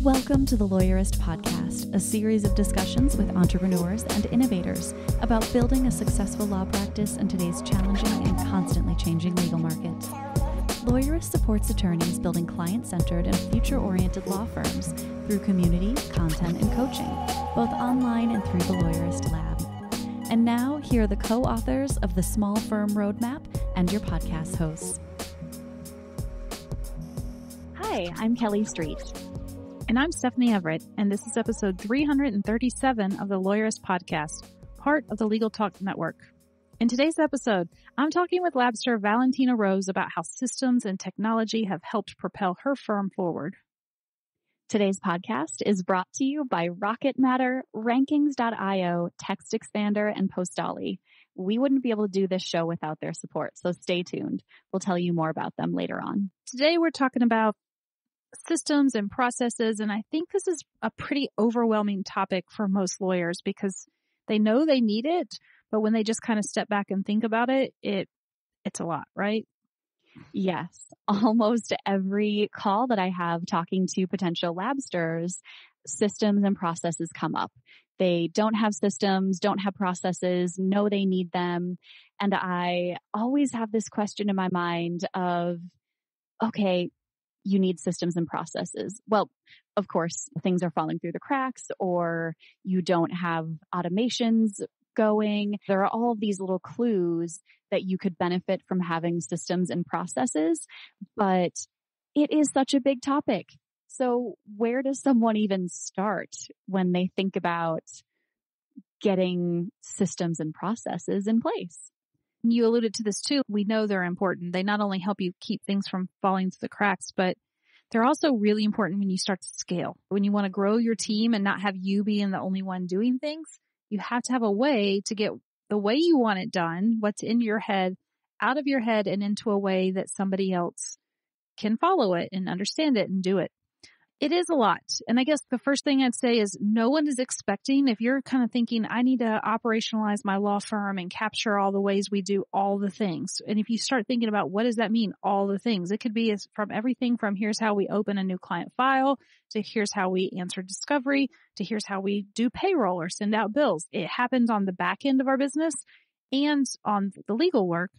Welcome to the Lawyerist Podcast, a series of discussions with entrepreneurs and innovators about building a successful law practice in today's challenging and constantly changing legal market. Lawyerist supports attorneys building client-centered and future-oriented law firms through community, content, and coaching, both online and through the Lawyerist Lab. And now, here are the co-authors of the Small Firm Roadmap and your podcast hosts. Hi, I'm Kelly Street. And I'm Stephanie Everett, and this is episode 337 of the Lawyerist Podcast, part of the Legal Talk Network. In today's episode, I'm talking with Labster Valentina Rose about how systems and technology have helped propel her firm forward. Today's podcast is brought to you by Rocket Matter, Rankings.io, Text Expander, and Postolly. We wouldn't be able to do this show without their support, so stay tuned. We'll tell you more about them later on. Today, we're talking about systems and processes, and I think this is a pretty overwhelming topic for most lawyers because they know they need it, but when they just kind of step back and think about it, it's a lot, right? Yes. Almost every call that I have talking to potential labsters, systems and processes come up. They don't have systems, don't have processes, know they need them. And I always have this question in my mind of, okay, you need systems and processes. Well, of course, things are falling through the cracks or you don't have automations going. There are all of these little clues that you could benefit from having systems and processes, but it is such a big topic. So where does someone even start when they think about getting systems and processes in place? You alluded to this too. We know they're important. They not only help you keep things from falling through the cracks, but they're also really important when you start to scale. When you want to grow your team and not have you being the only one doing things, you have to have a way to get the way you want it done, what's in your head, out of your head and into a way that somebody else can follow it and understand it and do it. It is a lot. And I guess the first thing I'd say is no one is expecting, if you're kind of thinking, I need to operationalize my law firm and capture all the ways we do all the things. And if you start thinking about what does that mean, all the things, it could be from everything from here's how we open a new client file to here's how we answer discovery to here's how we do payroll or send out bills. It happens on the back end of our business and on the legal work.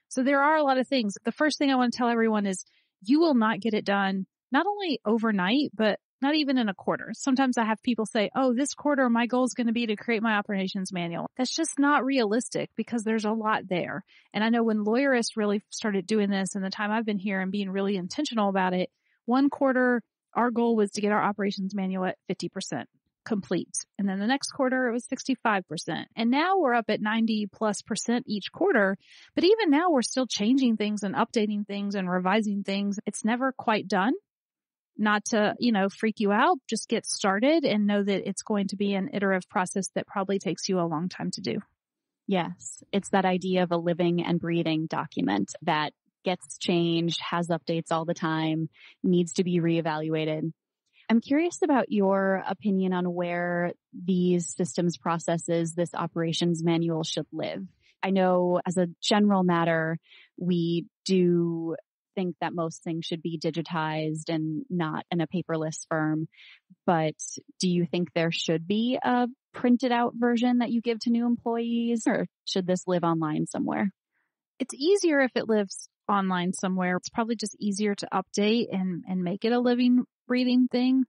So there are a lot of things. The first thing I want to tell everyone is you will not get it done not only overnight, but not even in a quarter. Sometimes I have people say, oh, this quarter, my goal is going to be to create my operations manual. That's just not realistic because there's a lot there. And I know when Lawyerist really started doing this and the time I've been here and being really intentional about it, one quarter, our goal was to get our operations manual at 50% complete. And then the next quarter, it was 65%. And now we're up at 90+% each quarter. But even now, we're still changing things and updating things and revising things. It's never quite done. Not to, freak you out, just get started and know that it's going to be an iterative process that probably takes you a long time to do. Yes, it's that idea of a living and breathing document that gets changed, has updates all the time, needs to be reevaluated. I'm curious about your opinion on where these systems processes, this operations manual should live. I know as a general matter, we do think that most things should be digitized and not in a paperless firm. But do you think there should be a printed out version that you give to new employees, or should this live online somewhere? It's easier if it lives online somewhere. It's probably just easier to update and make it a living, breathing thing.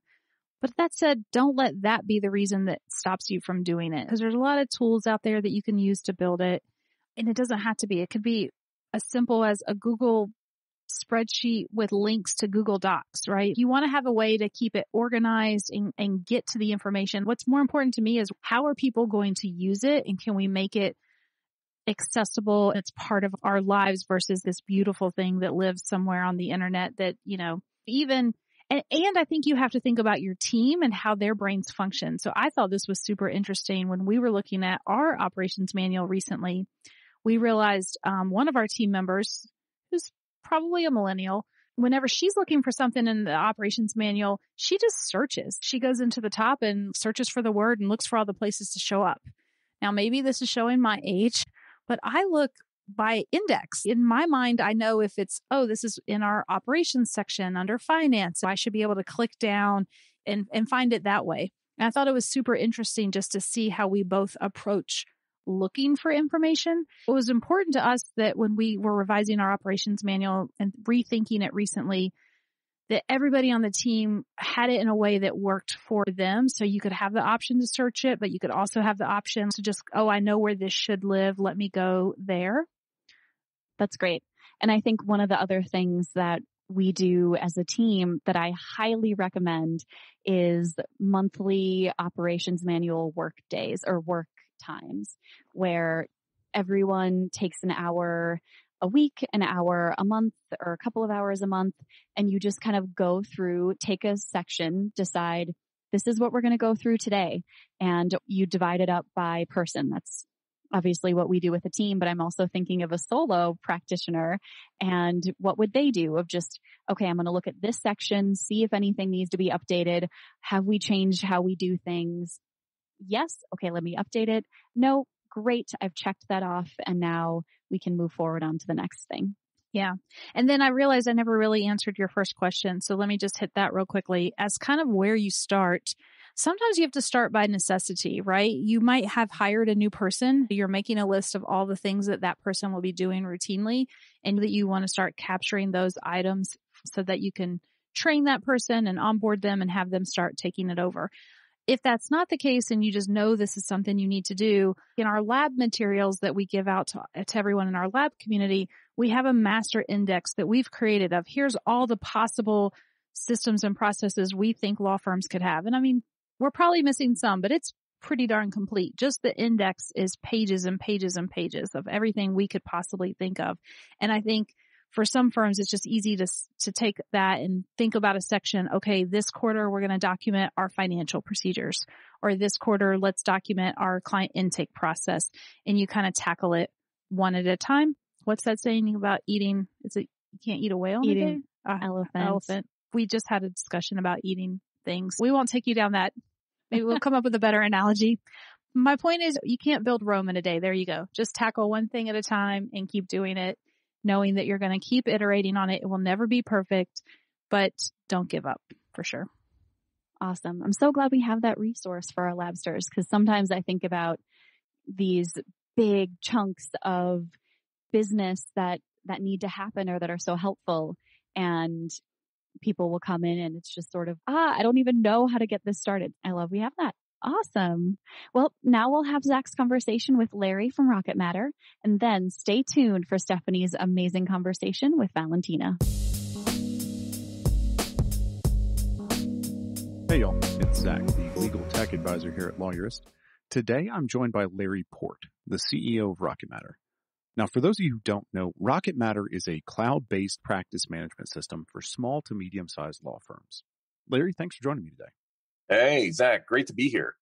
But that said, don't let that be the reason that stops you from doing it, because there's a lot of tools out there that you can use to build it. And it doesn't have to be. It could be as simple as a Google spreadsheet with links to Google Docs, right? You want to have a way to keep it organized and get to the information. What's more important to me is how are people going to use it, and can we make it accessible? It's part of our lives versus this beautiful thing that lives somewhere on the internet that, even, and I think you have to think about your team and how their brains function. So I thought this was super interesting when we were looking at our operations manual recently. We realized one of our team members, who's probably a millennial, whenever she's looking for something in the operations manual, she just searches. She goes into the top and searches for the word and looks for all the places to show up. Now, maybe this is showing my age, but I look by index. In my mind, I know if it's, this is in our operations section under finance. So I should be able to click down and find it that way. And I thought it was super interesting just to see how we both approach looking for information. It was important to us that when we were revising our operations manual and rethinking it recently, that everybody on the team had it in a way that worked for them. So you could have the option to search it, but you could also have the option to just, oh, I know where this should live. Let me go there. That's great. And I think one of the other things that we do as a team that I highly recommend is monthly operations manual work days or work times, where everyone takes an hour a week, an hour a month, or a couple of hours a month, and you just kind of go through, take a section, decide this is what we're going to go through today, and you divide it up by person. That's obviously what we do with a team, but I'm also thinking of a solo practitioner and what would they do of just, okay, I'm going to look at this section, see if anything needs to be updated. Have we changed how we do things? Yes. Okay, let me update it. No, great. I've checked that off, and now we can move forward on to the next thing. Yeah. And then I realized I never really answered your first question. So let me just hit that real quickly as kind of where you start. Sometimes you have to start by necessity, right? You might have hired a new person. You're making a list of all the things that that person will be doing routinely, and that you want to start capturing those items so that you can train that person and onboard them and have them start taking it over. If that's not the case and you just know this is something you need to do, in our lab materials that we give out to everyone in our lab community, we have a master index that we've created of here's all the possible systems and processes we think law firms could have. And I mean, we're probably missing some, but it's pretty darn complete. Just the index is pages and pages and pages of everything we could possibly think of. And I think for some firms, it's just easy to take that and think about a section. Okay, this quarter, we're going to document our financial procedures, or this quarter, let's document our client intake process. And you kind of tackle it one at a time. What's that saying about eating? Is it you can't eat a whale in a day? Elephant. We just had a discussion about eating things. We won't take you down that. Maybe we'll come up with a better analogy. My point is you can't build Rome in a day. There you go. Just tackle one thing at a time and keep doing it, knowing that you're going to keep iterating on it. It will never be perfect, but don't give up for sure. Awesome. I'm so glad we have that resource for our Labsters, because sometimes I think about these big chunks of business that need to happen or that are so helpful, and people will come in and it's just sort of, I don't even know how to get this started. I love we have that. Awesome. Well, now we'll have Zach's conversation with Larry from Rocket Matter, and then stay tuned for Stephanie's amazing conversation with Valentina. Hey y'all, it's Zach, the legal tech advisor here at Lawyerist. Today I'm joined by Larry Port, the CEO of Rocket Matter. Now, for those of you who don't know, Rocket Matter is a cloud-based practice management system for small to medium-sized law firms. Larry, thanks for joining me today. Hey, Zach, great to be here.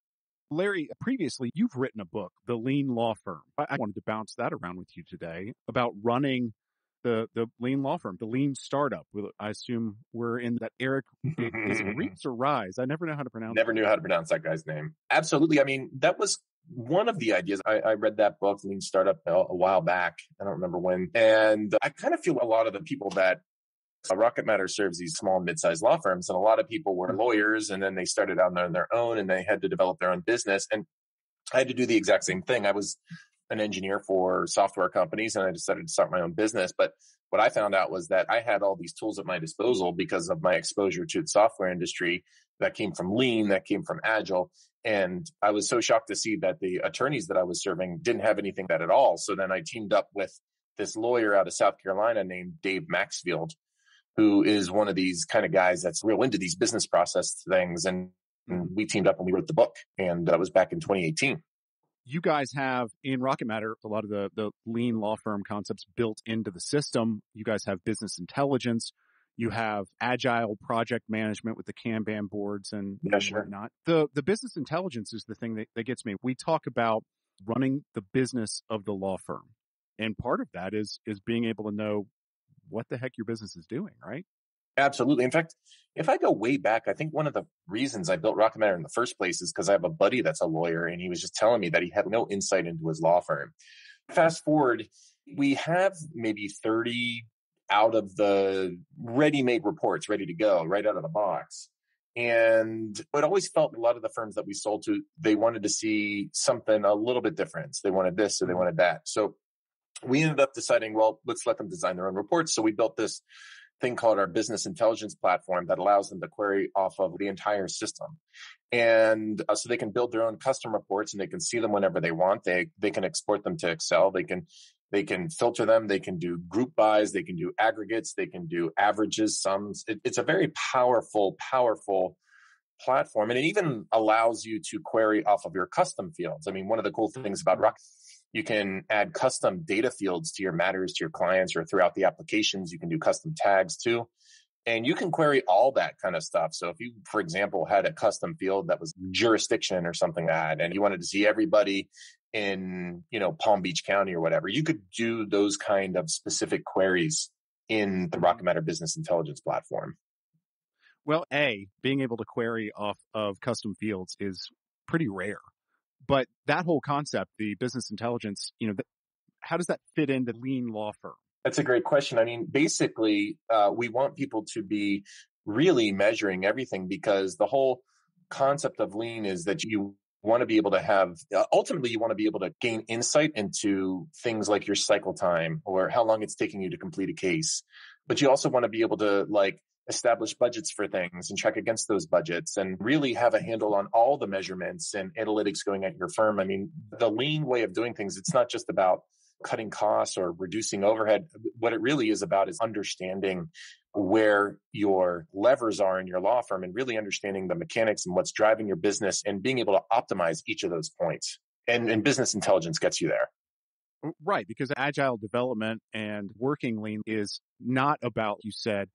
Larry, previously you've written a book, The Lean Law Firm. I wanted to bounce that around with you today about running the lean law firm, the lean startup. I assume we're in that Eric, is it Rees or Rise? I never know how to pronounce Never knew how to pronounce that guy's name. Absolutely. I mean, that was one of the ideas. I read that book, Lean Startup, a while back. I don't remember when. And I kind of feel a lot of the people that Rocket Matter serves these small and mid-sized law firms, and a lot of people were lawyers, and then they started out on their own and they had to develop their own business. And I had to do the exact same thing. I was an engineer for software companies, and I decided to start my own business. But what I found out was that I had all these tools at my disposal because of my exposure to the software industry that came from Lean, that came from Agile. And I was so shocked to see that the attorneys that I was serving didn't have anything like that at all. So then I teamed up with this lawyer out of South Carolina named Dave Maxfield, who is one of these kind of guys that's real into these business process things. And we teamed up and we wrote the book. And that was back in 2018. You guys have in Rocket Matter a lot of the lean law firm concepts built into the system. You guys have business intelligence. You have agile project management with the Kanban boards and whatnot. The business intelligence is the thing that gets me. We talk about running the business of the law firm. And part of that is being able to know what the heck your business is doing, right? Absolutely. In fact, if I go way back, I think one of the reasons I built Rocket Matter in the first place is because I have a buddy that's a lawyer, and he was just telling me that he had no insight into his law firm. Fast forward, we have maybe 30 out of the ready-made reports ready to go right out of the box. And it always felt a lot of the firms that we sold to, they wanted to see something a little bit different. They wanted this or they wanted that. So we ended up deciding, well, let's let them design their own reports. So we built this thing called our business intelligence platform that allows them to query off of the entire system. And so they can build their own custom reports and they can see them whenever they want. They can export them to Excel. They can filter them. They can do group buys. They can do aggregates. They can do averages, sums. It's a very powerful platform. And it even allows you to query off of your custom fields. I mean, one of the cool things about Rock, you can add custom data fields to your matters, to your clients, or throughout the applications. You can do custom tags too. And you can query all that kind of stuff. So if you, for example, had a custom field that was jurisdiction or something like that, and you wanted to see everybody in, Palm Beach County or whatever, you could do those kind of specific queries in the Rocket Matter Business Intelligence platform. Well, being able to query off of custom fields is pretty rare. But that whole concept, the business intelligence, how does that fit into lean law firm? That's a great question. I mean, basically, we want people to be really measuring everything, because the whole concept of lean is that you want to be able to have, ultimately, you want to be able to gain insight into things like your cycle time or how long it's taking you to complete a case. But you also want to be able to establish budgets for things and track against those budgets and really have a handle on all the measurements and analytics going at your firm. I mean, the lean way of doing things, it's not just about cutting costs or reducing overhead. What it really is about is understanding where your levers are in your law firm and really understanding the mechanics and what's driving your business and being able to optimize each of those points. And business intelligence gets you there. Right, because agile development and working lean is not about, you said,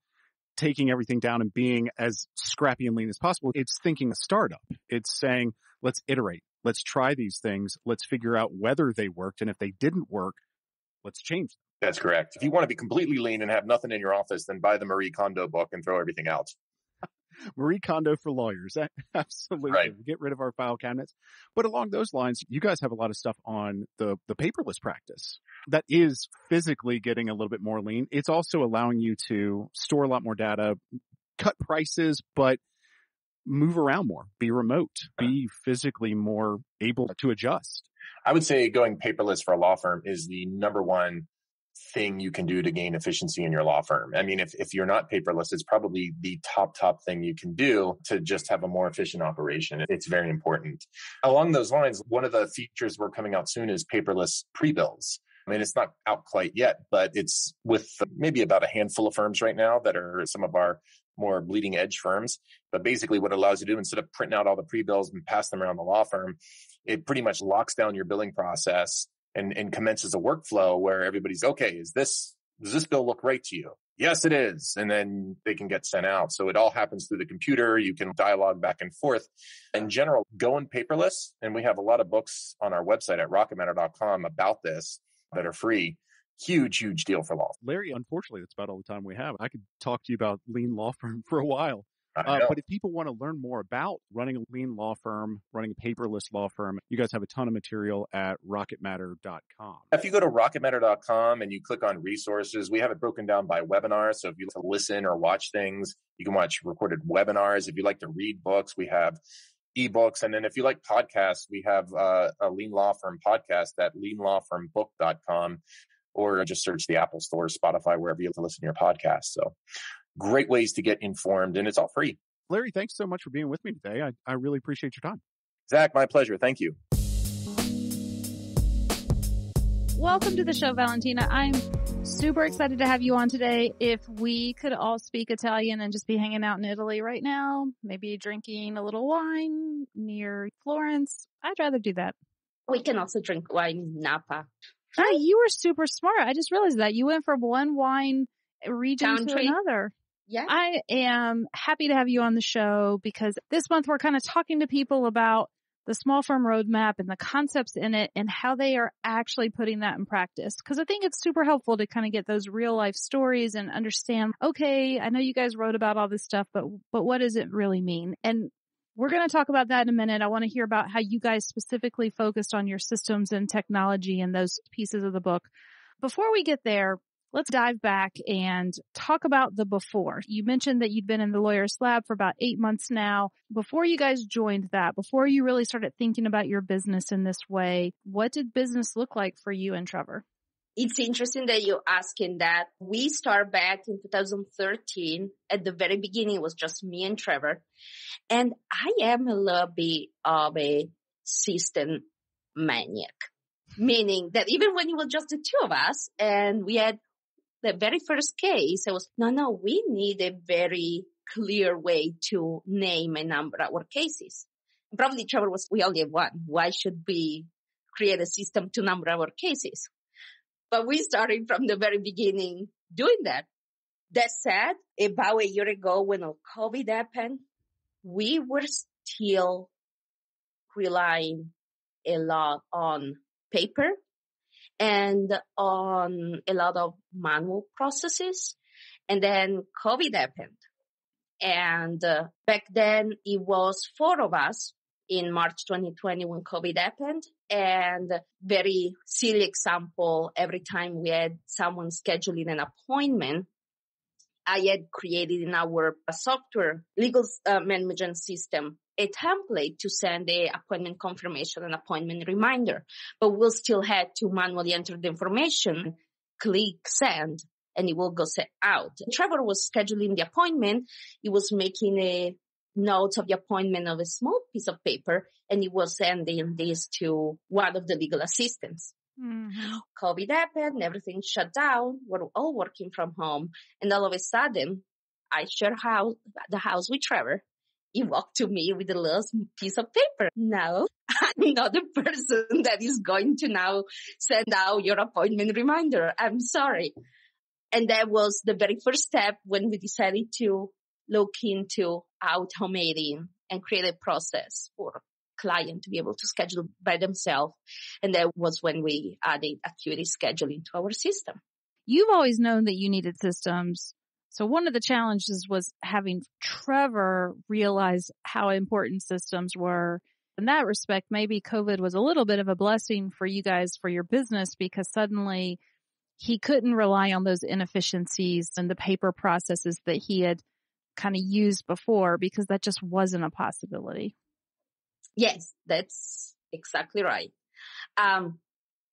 taking everything down and being as scrappy and lean as possible. It's thinking a startup. It's saying, let's iterate. Let's try these things. Let's figure out whether they worked. And if they didn't work, let's change them. That's correct. If you want to be completely lean and have nothing in your office, then buy the Marie Kondo book and throw everything out. Marie Kondo for lawyers. Absolutely. Right. Get rid of our file cabinets. But along those lines, you guys have a lot of stuff on the paperless practice that is physically getting a little bit more lean. It's also allowing you to store a lot more data, cut prices, but move around more, be remote, be physically more able to adjust. I would say going paperless for a law firm is the number one thing you can do to gain efficiency in your law firm. I mean, if you're not paperless, it's probably the top thing you can do to just have a more efficient operation. It's very important. Along those lines, one of the features we're coming out soon is paperless pre-bills. I mean, it's not out quite yet, but it's with maybe about a handful of firms right now that are some of our more bleeding edge firms. But basically what it allows you to do, instead of printing out all the pre-bills and pass them around the law firm, it pretty much locks down your billing process and commences a workflow where everybody's, okay, does this bill look right to you? Yes, it is. And then they can get sent out. So it all happens through the computer. You can dialogue back and forth. In general, going paperless. And we have a lot of books on our website at rocketmatter.com about this that are free. Huge deal for law. Larry, unfortunately, that's about all the time we have. I could talk to you about lean law firm for a while. But if people want to learn more about running a lean law firm, running a paperless law firm, you guys have a ton of material at rocketmatter.com. If you go to rocketmatter.com and you click on resources, we have it broken down by webinars. So if you like to listen or watch things, you can watch recorded webinars. If you like to read books, we have ebooks. And then if you like podcasts, we have a Lean Law Firm podcast at leanlawfirmbook.com, or just search the Apple Store, Spotify, wherever you listen to your podcast. So great ways to get informed, and it's all free. Larry, thanks so much for being with me today. I really appreciate your time. Zach, my pleasure. Thank you. Welcome to the show, Valentina. I'm super excited to have you on today. If we could all speak Italian and just be hanging out in Italy right now, maybe drinking a little wine near Florence, I'd rather do that. We can also drink wine in Napa. Oh, you were super smart. I just realized that you went from one wine region to another. Yeah. I am happy to have you on the show because this month we're kind of talking to people about the small firm roadmap and the concepts in it and how they are actually putting that in practice. Because I think it's super helpful to kind of get those real life stories and understand, okay, I know you guys wrote about all this stuff, but what does it really mean? And we're going to talk about that in a minute. I want to hear about how you guys specifically focused on your systems and technology and those pieces of the book. Before we get there, Let's dive back and talk about the before. You mentioned that you'd been in the lawyer's lab for about 8 months now. Before you guys joined that, before you really started thinking about your business in this way, what did business look like for you and Trevor? It's interesting that you're asking that. We start back in 2013. At the very beginning, it was just me and Trevor. And I am a little bit of a system maniac, meaning that even when it was just the two of us and we had the very first case, I was, no, we need a very clear way to name and number our cases. And probably Trevor was, we only have one. Why should we create a system to number our cases? But we started from the very beginning doing that. That said, about a year ago when COVID happened, we were still relying a lot on paper and on a lot of manual processes. And then COVID happened. And back then it was 4 of us in March 2020 when COVID happened. And very silly example, every time we had someone scheduling an appointment, I had created in our software legal management system a template to send a appointment confirmation and appointment reminder. But we'll still had to manually enter the information, click send, and it will go set out. Trevor was scheduling the appointment. He was making a notes of the appointment of a small piece of paper, and he was sending this to one of the legal assistants. Mm-hmm. COVID happened, everything shut down, we're all working from home, and all of a sudden, I share the house with Trevor. He walked to me with a little piece of paper. No, I'm not the person that is going to now send out your appointment reminder. I'm sorry. And that was the very first step when we decided to look into automating and create a process for client to be able to schedule by themselves. And that was when we added Acuity scheduling to our system. You've always known that you needed systems. So one of the challenges was having Trevor realize how important systems were. In that respect, maybe COVID was a little bit of a blessing for you guys, for your business, because suddenly he couldn't rely on those inefficiencies and the paper processes that he had kind of used before, because that just wasn't a possibility. Yes, that's exactly right.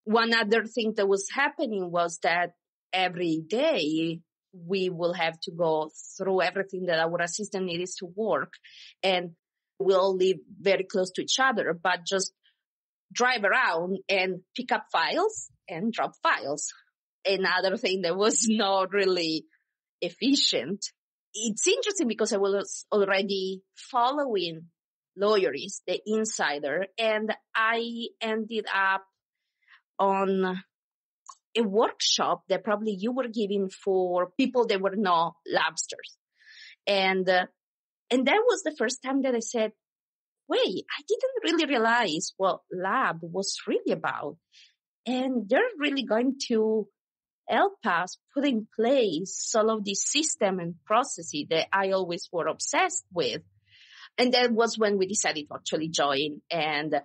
One other thing that was happening was that every day we will have to go through everything that our assistant needs to work, and we'll live very close to each other, but just drive around and pick up files and drop files. Another thing that was not really efficient. It's interesting because I was already following Lawyerist, the insider, and I ended up on a workshop that probably you were giving for people that were not Labsters. And that was the first time that I said, wait, I didn't really realize what Lab was really about. And they're really going to help us put in place all of these system and processes that I always were obsessed with. And that was when we decided to actually join. And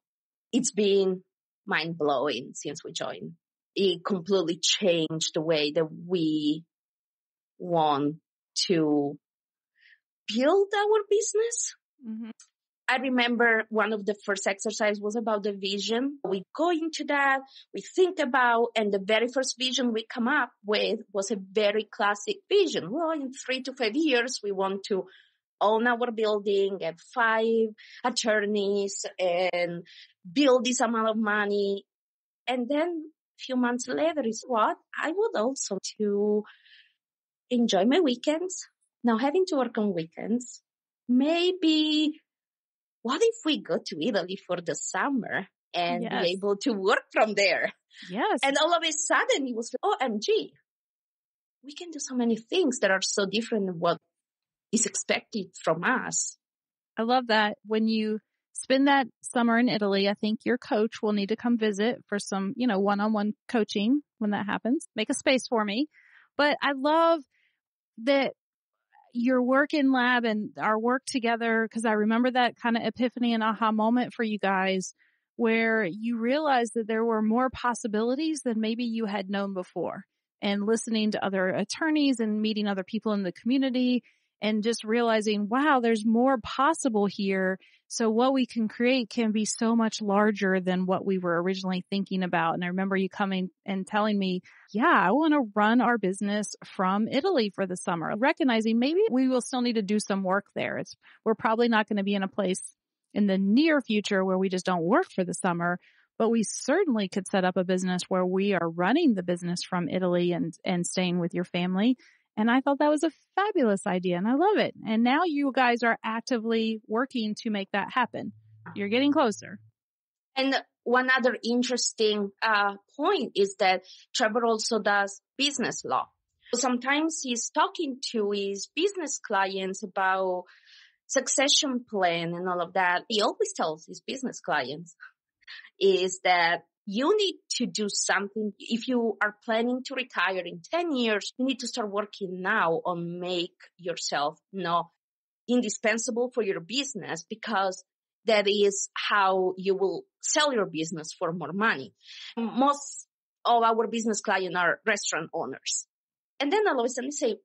it's been mind-blowing since we joined. It completely changed the way that we want to build our business. Mm-hmm. I remember one of the first exercises was about the vision. We go into that, we think about, and the very first vision we come up with was a very classic vision. Well, in 3 to 5 years, we want to own our building, have 5 attorneys, and build this amount of money. And then a few months later is what? I would also to enjoy my weekends. Now having to work on weekends, maybe what if we go to Italy for the summer and be able to work from there? Yes. And all of a sudden it was like, OMG, we can do so many things that are so different than what is expected from us. I love that. When you spend that summer in Italy, I think your coach will need to come visit for some, one-on-one coaching when that happens. Make a space for me. But I love that your work in Lab and our work together, because I remember that kind of epiphany and aha moment for you guys where you realized that there were more possibilities than maybe you had known before. and listening to other attorneys and meeting other people in the community and just realizing, wow, there's more possible here. So what we can create can be so much larger than what we were originally thinking about. And I remember you coming and telling me, yeah, I want to run our business from Italy for the summer, recognizing maybe we will still need to do some work there. We're probably not going to be in a place in the near future where we just don't work for the summer, but we certainly could set up a business where we are running the business from Italy and staying with your family. And I thought that was a fabulous idea and I love it. And now you guys are actively working to make that happen. You're getting closer. And one other interesting point is that Trevor also does business law. Sometimes he's talking to his business clients about succession plan and all of that. He always tells his business clients is that you need to do something. If you are planning to retire in 10 years, you need to start working now on make yourself, indispensable for your business, because that is how you will sell your business for more money. Most of our business clients are restaurant owners. And then all of a sudden they say,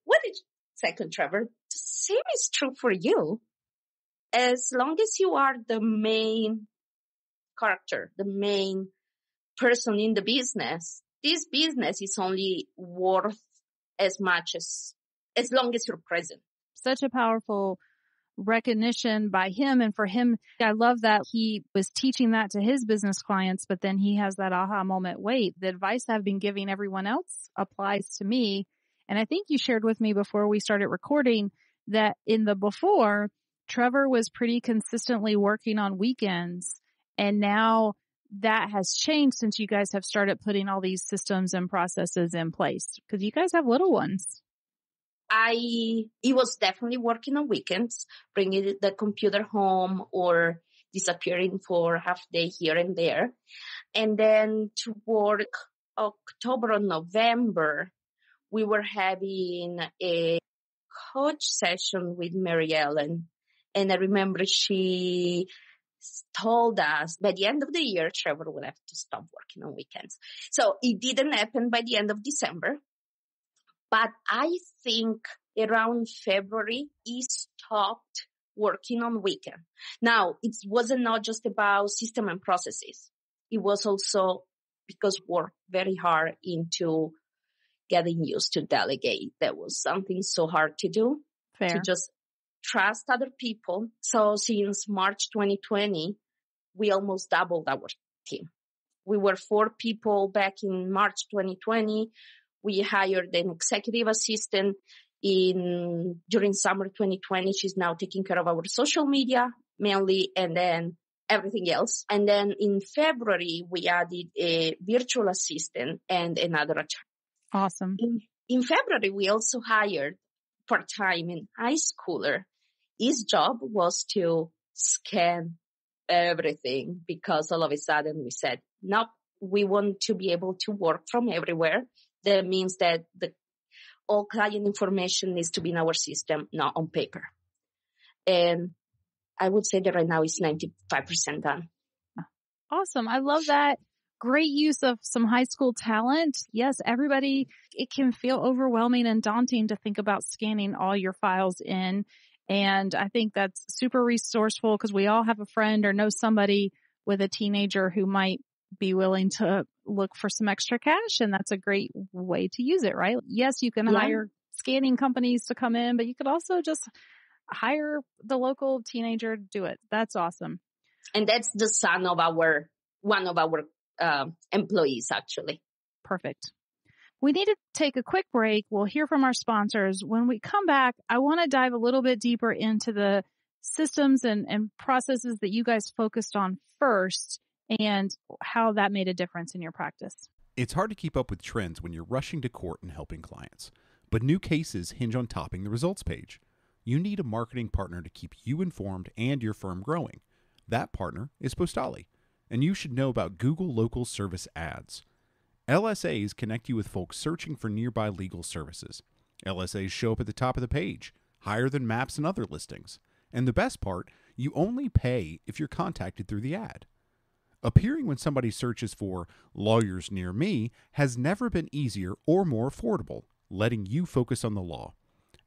second, Trevor, the same is true for you. As long as you are the main character, the main person in the business, this business is only worth as much as long as you're present. Such a powerful recognition by him. And for him, I love that he was teaching that to his business clients, but then he has that aha moment. Wait, the advice I've been giving everyone else applies to me. And I think you shared with me before we started recording that in the before, Trevor was pretty consistently working on weekends. And now that has changed since you guys have started putting all these systems and processes in place, because you guys have little ones. He was definitely working on weekends, bringing the computer home or disappearing for half day here and there. And then toward October or November, we were having a coach session with Mary Ellen. And I remember she told us by the end of the year, Trevor will have to stop working on weekends. So it didn't happen by the end of December. But I think around February, he stopped working on weekend. Now, it wasn't not just about system and processes. It was also because we worked very hard into getting used to Delegate. That was something so hard to do. Fair. To just trust other people. So since March 2020, we almost doubled our team. We were 4 people back in March 2020. We hired an executive assistant during summer 2020. She's now taking care of our social media mainly, and then everything else. And then in February, we added a virtual assistant and another attorney. Awesome. In February, we also hired part-time and high schooler. His job was to scan everything, because all of a sudden we said, nope, we want to be able to work from everywhere. That means that all client information needs to be in our system, not on paper. And I would say that right now it's 95% done. Awesome. I love that. Great use of some high school talent. Yes, everybody, it can feel overwhelming and daunting to think about scanning all your files in. And I think that's super resourceful, because we all have a friend or know somebody with a teenager who might be willing to look for some extra cash. And that's a great way to use it, right? Yes, you can hire scanning companies to come in, but you could also just hire the local teenager to do it. That's awesome. And that's the son of one of our employees, actually. Perfect. We need to take a quick break. We'll hear from our sponsors. When we come back, I want to dive a little bit deeper into the systems and processes that you guys focused on first and how that made a difference in your practice. It's hard to keep up with trends when you're rushing to court and helping clients, but new cases hinge on topping the results page. You need a marketing partner to keep you informed and your firm growing. That partner is Postali, and you should know about Google Local Service Ads. LSAs connect you with folks searching for nearby legal services. LSAs show up at the top of the page, higher than maps and other listings. And the best part, you only pay if you're contacted through the ad. Appearing when somebody searches for lawyers near me has never been easier or more affordable, letting you focus on the law.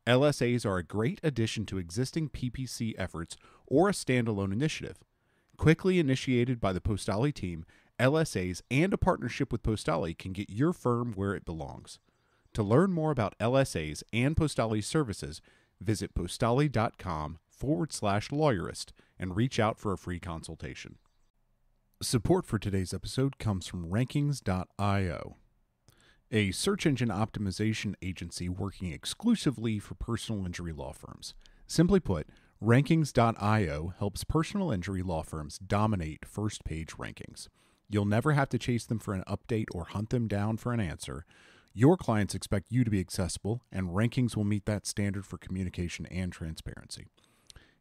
LSAs are a great addition to existing PPC efforts or a standalone initiative. Quickly initiated by the Postali team, LSAs and a partnership with Postali can get your firm where it belongs. To learn more about LSAs and Postali's services, visit postali.com/lawyerist and reach out for a free consultation. Support for today's episode comes from Rankings.io, a search engine optimization agency working exclusively for personal injury law firms. Simply put, Rankings.io helps personal injury law firms dominate first-page rankings. You'll never have to chase them for an update or hunt them down for an answer. Your clients expect you to be accessible, and Rankings will meet that standard for communication and transparency.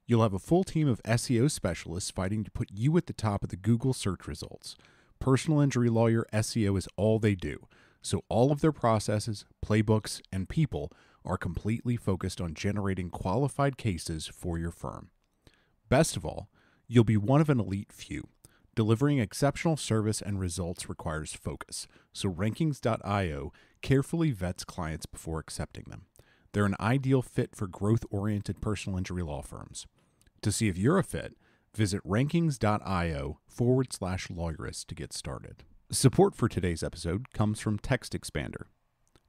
You'll have a full team of SEO specialists fighting to put you at the top of the Google search results. Personal injury lawyer SEO is all they do, so all of their processes, playbooks, and people are completely focused on generating qualified cases for your firm. Best of all, you'll be one of an elite few. Delivering exceptional service and results requires focus, so Rankings.io carefully vets clients before accepting them. They're an ideal fit for growth-oriented personal injury law firms. To see if you're a fit, visit rankings.io/lawyerist to get started. Support for today's episode comes from Text Expander.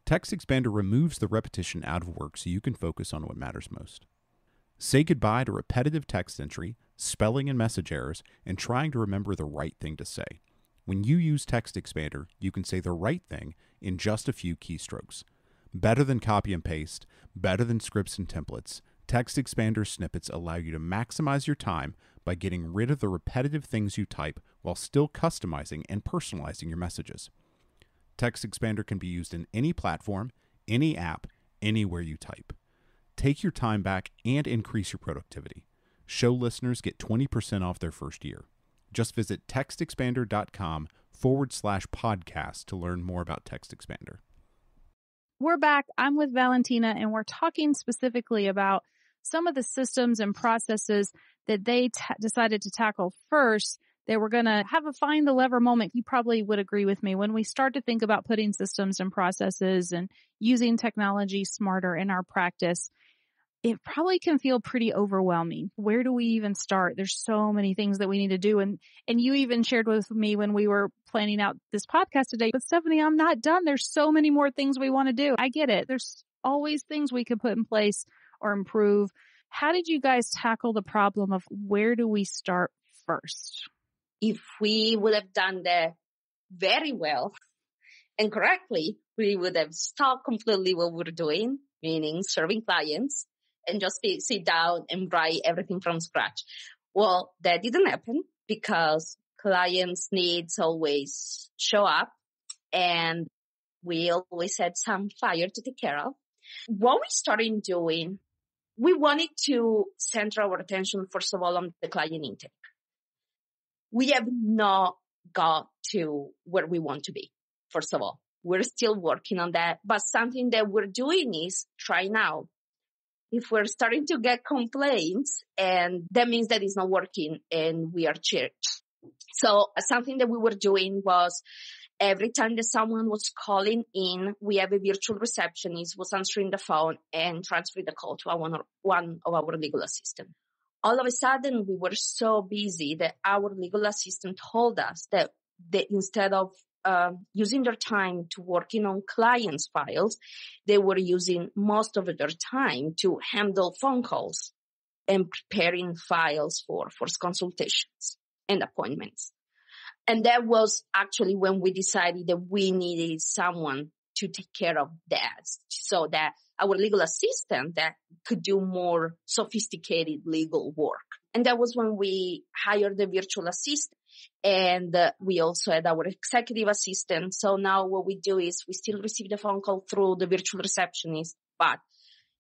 Text Expander removes the repetition out of work so you can focus on what matters most. Say goodbye to repetitive text entry, spelling and message errors, and trying to remember the right thing to say. When you use Text Expander, you can say the right thing in just a few keystrokes. Better than copy and paste, better than scripts and templates, Text Expander snippets allow you to maximize your time by getting rid of the repetitive things you type while still customizing and personalizing your messages. Text Expander can be used in any platform, any app, anywhere you type. Take your time back and increase your productivity. Show listeners get 20% off their first year. Just visit textexpander.com/podcast to learn more about Text Expander. We're back. I'm with Valentina, and we're talking specifically about some of the systems and processes that they decided to tackle first. They were going to have a find the lever moment. You probably would agree with me. When we start to think about putting systems and processes and using technology smarter in our practice, it probably can feel pretty overwhelming. Where do we even start? There's so many things that we need to do. And you even shared with me when we were planning out this podcast today, but Stephanie, I'm not done. There's so many more things we want to do. I get it. There's always things we could put in place or improve. How did you guys tackle the problem of where do we start first? If we would have done that very well and correctly, we would have stopped completely what we're doing, meaning serving clients, and just sit down and write everything from scratch. Well, that didn't happen because clients' needs always show up and we always had some fire to take care of. What we started doing, we wanted to center our attention, first of all, on the client intake. We have not got to where we want to be, first of all. We're still working on that, but something that we're doing is try now. If we're starting to get complaints, and that means that it's not working and we are cheered. So something that we were doing was every time that someone was calling in, we have a virtual receptionist was answering the phone and transferring the call to one of our legal assistants. All of a sudden, we were so busy that our legal assistant told us that instead of using their time to working on clients' files, they were using most of their time to handle phone calls and preparing files for consultations and appointments. And that was actually when we decided that we needed someone to take care of that, so that our legal assistant that could do more sophisticated legal work. And that was when we hired the virtual assistant. And we also had our executive assistant. So now what we do is we still receive the phone call through the virtual receptionist. But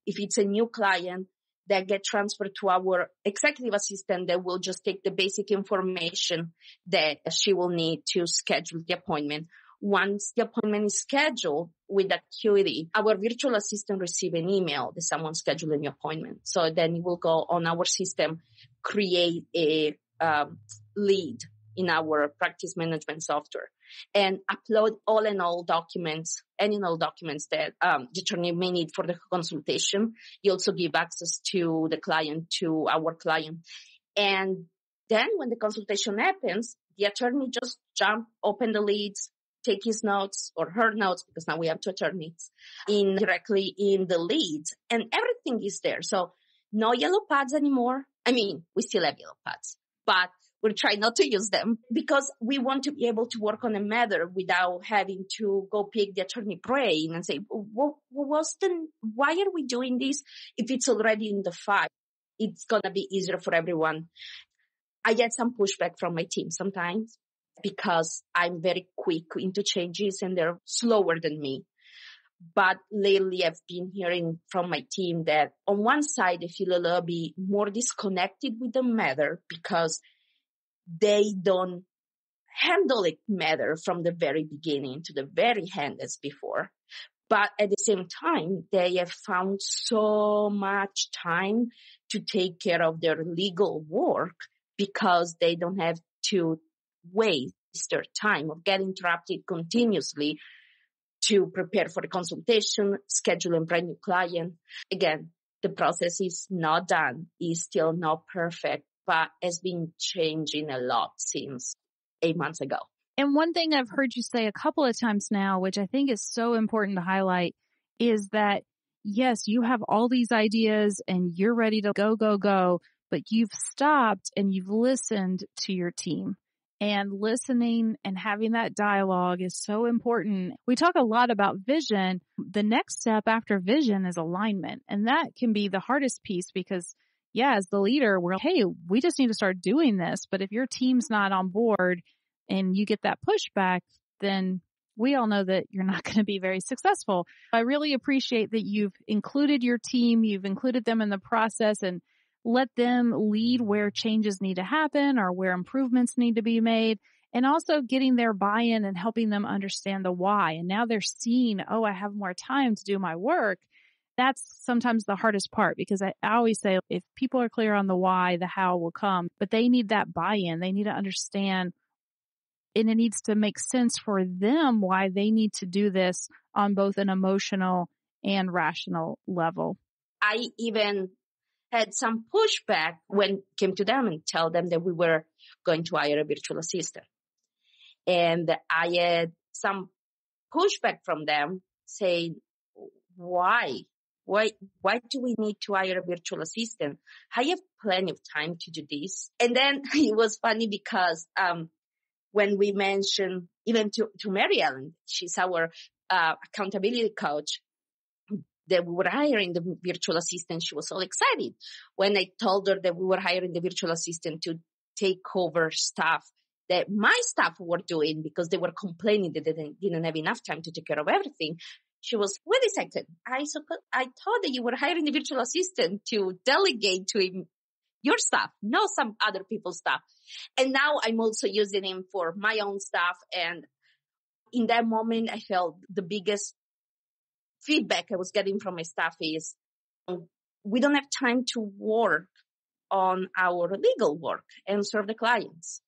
if it's a new client, that get transferred to our executive assistant that will just take the basic information that she will need to schedule the appointment. Once the appointment is scheduled with Acuity, our virtual assistant receive an email that someone scheduled an appointment. So then it will go on our system, create a lead in our practice management software and upload all documents that the attorney may need for the consultation. You also give access to our client. And then when the consultation happens, the attorney just open the leads, take his notes or her notes, because now we have two attorneys, directly in the leads, and everything is there. So no yellow pads anymore. I mean, we still have yellow pads, but we'll try not to use them because we want to be able to work on a matter without having to go pick the attorney brain and say, why are we doing this? If it's already in the file, it's going to be easier for everyone. I get some pushback from my team sometimes because I'm very quick into changes and they're slower than me. But lately I've been hearing from my team that on one side, they feel a little bit more disconnected with the matter because they don't handle it matter from the very beginning to the very end as before. But at the same time, they have found so much time to take care of their legal work because they don't have to waste their time or get interrupted continuously to prepare for the consultation, schedule a brand new client. Again, the process is not done, is still not perfect, but has been changing a lot since 8 months ago. And one thing I've heard you say a couple of times now, which I think is so important to highlight, is that yes, you have all these ideas and you're ready to go, but you've stopped and you've listened to your team. And listening and having that dialogue is so important. We talk a lot about vision. The next step after vision is alignment. And that can be the hardest piece because, yeah, as the leader, we just need to start doing this. But if your team's not on board and you get that pushback, then we all know that you're not going to be very successful. I really appreciate that you've included your team, you've included them in the process and let them lead where changes need to happen or where improvements need to be made, and also getting their buy-in and helping them understand the why. And now they're seeing, I have more time to do my work. That's sometimes the hardest part because I always say if people are clear on the why, the how will come, but they need that buy-in. They need to understand, and it needs to make sense for them why they need to do this on both an emotional and rational level. I even had some pushback when it came to them and tell them that we were going to hire a virtual assistant. And I had some pushback from them saying, why do we need to hire a virtual assistant? I have plenty of time to do this. And then it was funny because when we mentioned even to Mary Ellen, she's our accountability coach, that we were hiring the virtual assistant, she was so excited. When I told her that we were hiring the virtual assistant to take over stuff that my staff were doing because they were complaining that they didn't have enough time to take care of everything, she was, wait a second, I thought that you were hiring the virtual assistant to delegate to him your stuff, not some other people's stuff. And now I'm also using him for my own stuff. And in that moment, I felt the biggest feedback I was getting from my staff is we don't have time to work on our legal work and serve the clients.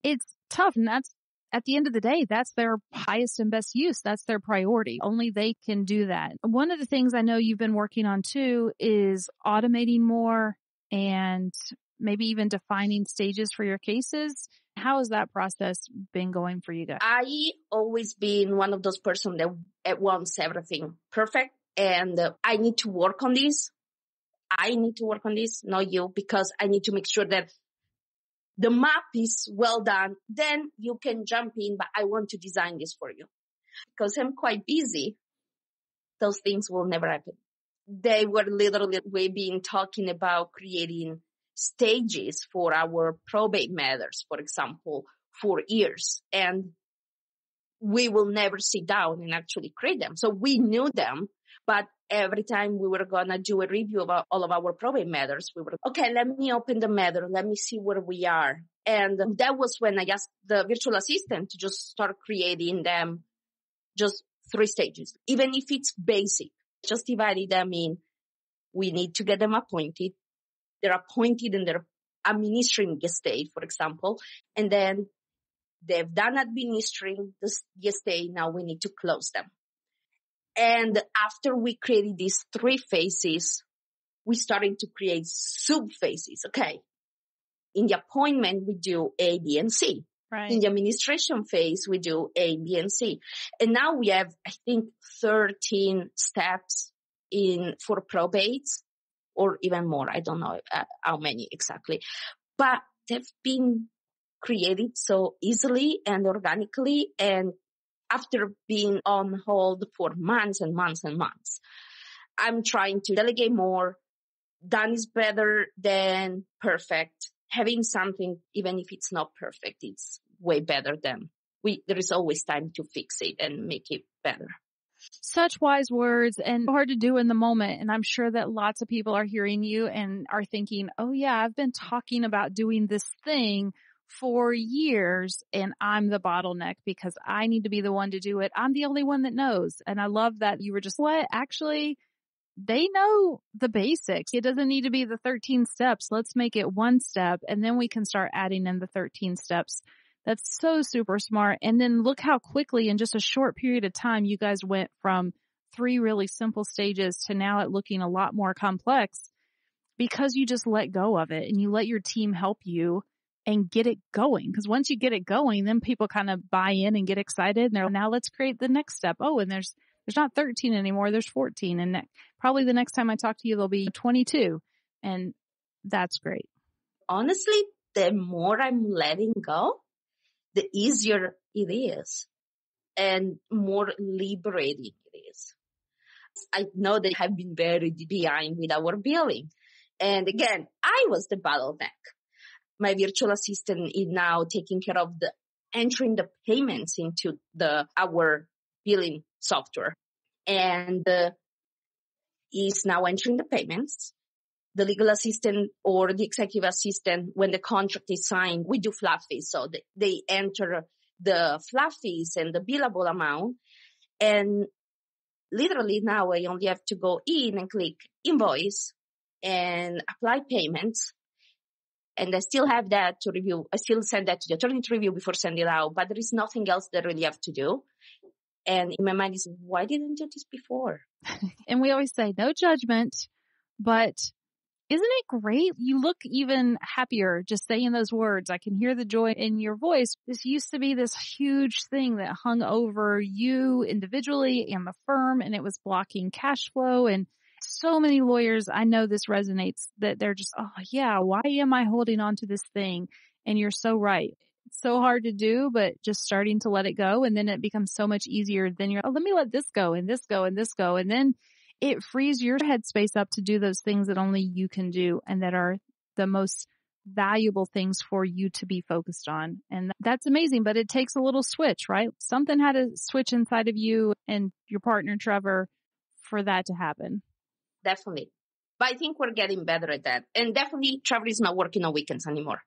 It's tough. And that's at the end of the day, that's their highest and best use. That's their priority. Only they can do that. One of the things I know you've been working on too is automating more and maybe even defining stages for your cases. How has that process been going for you guys? I always been one of those persons that wants everything perfect. And I need to work on this. Not you, because I need to make sure that the map is well done. Then you can jump in, but I want to design this for you. Because I'm quite busy, those things will never happen. They were literally, we've been talking about creating stages for our probate matters, for example, for years. And we will never sit down and actually create them. So we knew them, but every time we were going to do a review about all of our probate matters, we were, okay, let me open the matter. Let me see where we are. And that was when I asked the virtual assistant to just start creating them, just 3 stages. Even if it's basic, just dividing them in, we need to get them appointed. They're appointed and they're administering guest stay, for example, and then they've done administering the guest stay. Now we need to close them. And after we created these 3 phases, we started to create sub-phases. Okay. In the appointment, we do A, B, and C. Right. In the administration phase, we do A, B, and C. And now we have, I think, 13 steps for probates, or even more. I don't know how many exactly. But they've been created so easily and organically, and after being on hold for months and months and months. I'm trying to delegate more. Done is better than perfect. Having something, even if it's not perfect, it's way better than there is always time to fix it and make it better. Such wise words and hard to do in the moment. And I'm sure that lots of people are hearing you and are thinking, oh yeah, I've been talking about doing this thing for years and I'm the bottleneck because I need to be the one to do it. I'm the only one that knows. And I love that you were just, actually, they know the basics. It doesn't need to be the 13 steps. Let's make it 1 step and then we can start adding in the 13 steps. That's so super smart. And then look how quickly in just a short period of time, you guys went from 3 really simple stages to now it looking a lot more complex because you just let go of it and you let your team help you and get it going. Because once you get it going, then people kind of buy in and get excited. And they're, now let's create the next step. Oh, and there's not 13 anymore. There's 14. And probably the next time I talk to you, there'll be 22. And that's great. Honestly, the more I'm letting go, the easier it is and more liberating it is. I know they have been very behind with our billing. And again, I was the bottleneck. My virtual assistant is now taking care of entering the payments into our billing software, and is now entering the payments. The legal assistant or the executive assistant, when the contract is signed, we do flat fees. So they enter the flat fees and the billable amount. And literally now I only have to go in and click invoice and apply payments. And I still have that to review. I still send that to the attorney to review before sending it out, but there is nothing else that I really have to do. And in my mind is, why didn't I do this before? And we always say no judgment, but isn't it great? You look even happier just saying those words. I can hear the joy in your voice. This used to be this huge thing that hung over you individually and the firm, and it was blocking cash flow. And so many lawyers, I know this resonates, that they're just, oh yeah, why am I holding on to this thing? And you're so right. It's so hard to do, but just starting to let it go. And then it becomes so much easier. Then you're, oh, let me let this go and this go and this go. And then it frees your headspace up to do those things that only you can do and that are the most valuable things for you to be focused on. And that's amazing, but it takes a little switch, right? Something had to switch inside of you and your partner, Trevor, for that to happen. Definitely. But I think we're getting better at that. And definitely Trevor is not working on weekends anymore.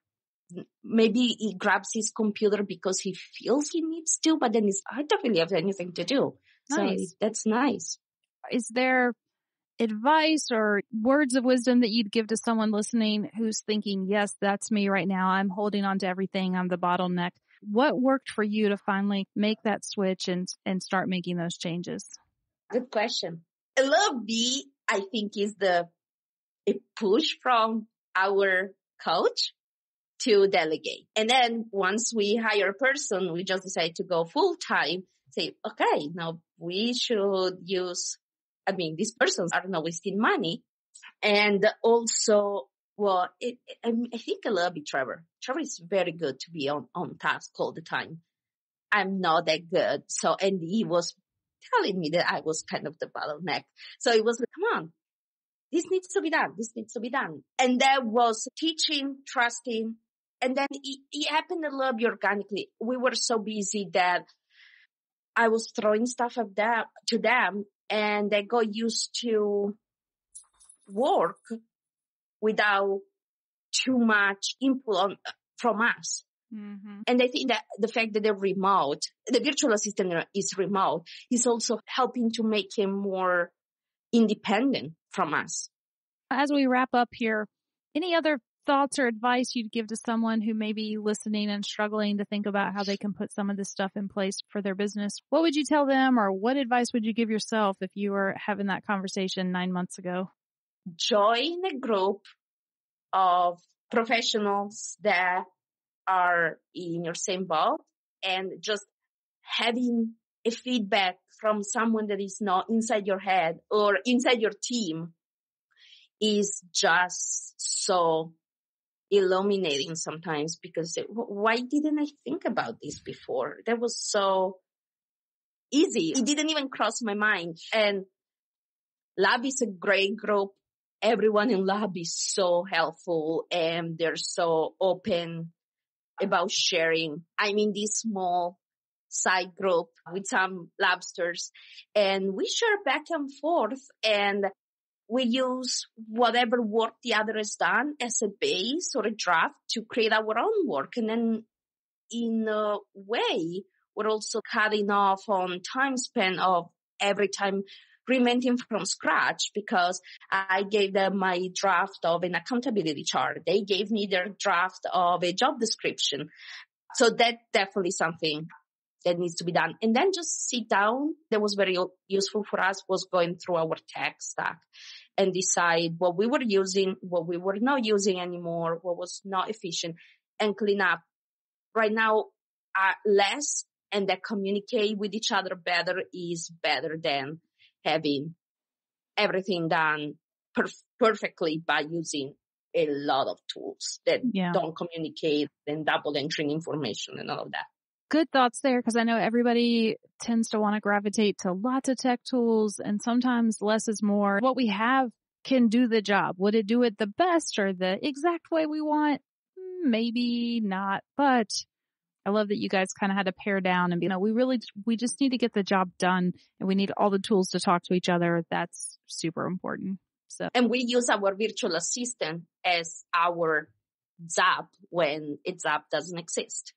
Maybe he grabs his computer because he feels he needs to, but then I don't really have anything to do. Nice. So that's nice. Is there advice or words of wisdom that you'd give to someone listening who's thinking, yes, that's me right now. I'm holding on to everything. I'm the bottleneck. What worked for you to finally make that switch and start making those changes? Good question. LB, I think, is a push from our coach to delegate. And then once we hire a person, we just decide to go full time, say, okay, now we should use, these persons are not wasting money. And also, well, I think I love it, Trevor. Trevor is very good to be on task all the time. I'm not that good. So, and he was telling me that I was kind of the bottleneck. So it was like, come on, this needs to be done. This needs to be done. And that was teaching, trusting. And then it happened a little bit organically. We were so busy that I was throwing stuff to them, and they got used to work without too much input from us. Mm-hmm. And I think that the fact that they're remote, the virtual assistant is remote, is also helping to make him more independent from us. As we wrap up here, any other thoughts or advice you'd give to someone who may be listening and struggling to think about how they can put some of this stuff in place for their business, what would you tell them, or what advice would you give yourself if you were having that conversation 9 months ago? Join a group of professionals that are in your same boat, and just having a feedback from someone that is not inside your head or inside your team is just so illuminating sometimes, because why didn't I think about this before? That was so easy. It didn't even cross my mind. And Lab is a great group. Everyone in Lab is so helpful and they're so open about sharing. I'm in this small side group with some Labsters, and we share back and forth, and we use whatever work the other has done as a base or a draft to create our own work. And then in a way, we're also cutting off on time span of every time reinventing from scratch, because I gave them my draft of an accountability chart. They gave me their draft of a job description. So that's definitely something that needs to be done. And then just sit down. That was very useful for us, was going through our tech stack and decide what we were using, what we were not using anymore, what was not efficient, and clean up. Right now, less and that communicate with each other better is better than having everything done perfectly by using a lot of tools that don't communicate and double entering information and all of that. Good thoughts there, because I know everybody tends to want to gravitate to lots of tech tools, and sometimes less is more. What we have can do the job. Would it do it the best or the exact way we want? Maybe not, but I love that you guys kind of had to pare down and, we just need to get the job done, and we need all the tools to talk to each other. That's super important. And we use our virtual assistant as our Zap when a Zap doesn't exist.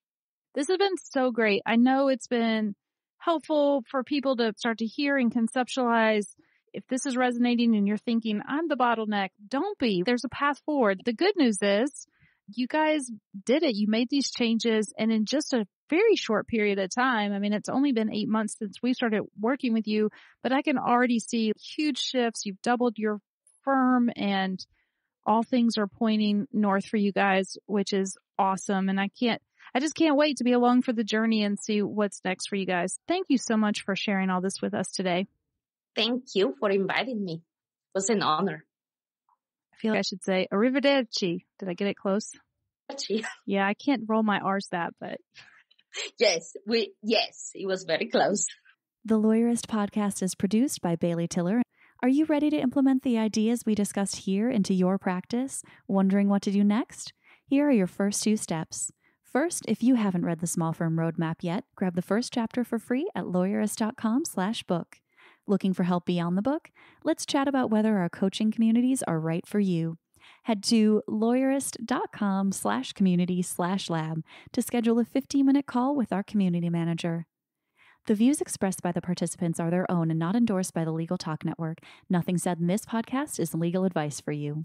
This has been so great. I know it's been helpful for people to start to hear and conceptualize. If this is resonating and you're thinking, I'm the bottleneck, don't be. There's a path forward. The good news is you guys did it. You made these changes, and in just a very short period of time. I mean, it's only been 8 months since we started working with you, but I can already see huge shifts. You've doubled your firm, and all things are pointing north for you guys, which is awesome. And I just can't wait to be along for the journey and see what's next for you guys. Thank you so much for sharing all this with us today. Thank you for inviting me. It was an honor. I feel like I should say arrivederci. Did I get it close? Yeah, I can't roll my R's that, but. Yes, it was very close. The Lawyerist podcast is produced by Bailey Tiller. Are you ready to implement the ideas we discussed here into your practice? Wondering what to do next? Here are your first 2 steps. First, if you haven't read the Small Firm Roadmap yet, grab the first chapter for free at lawyerist.com/book. Looking for help beyond the book? Let's chat about whether our coaching communities are right for you. Head to lawyerist.com/community/lab to schedule a 15-minute call with our community manager. The views expressed by the participants are their own and not endorsed by the Legal Talk Network. Nothing said in this podcast is legal advice for you.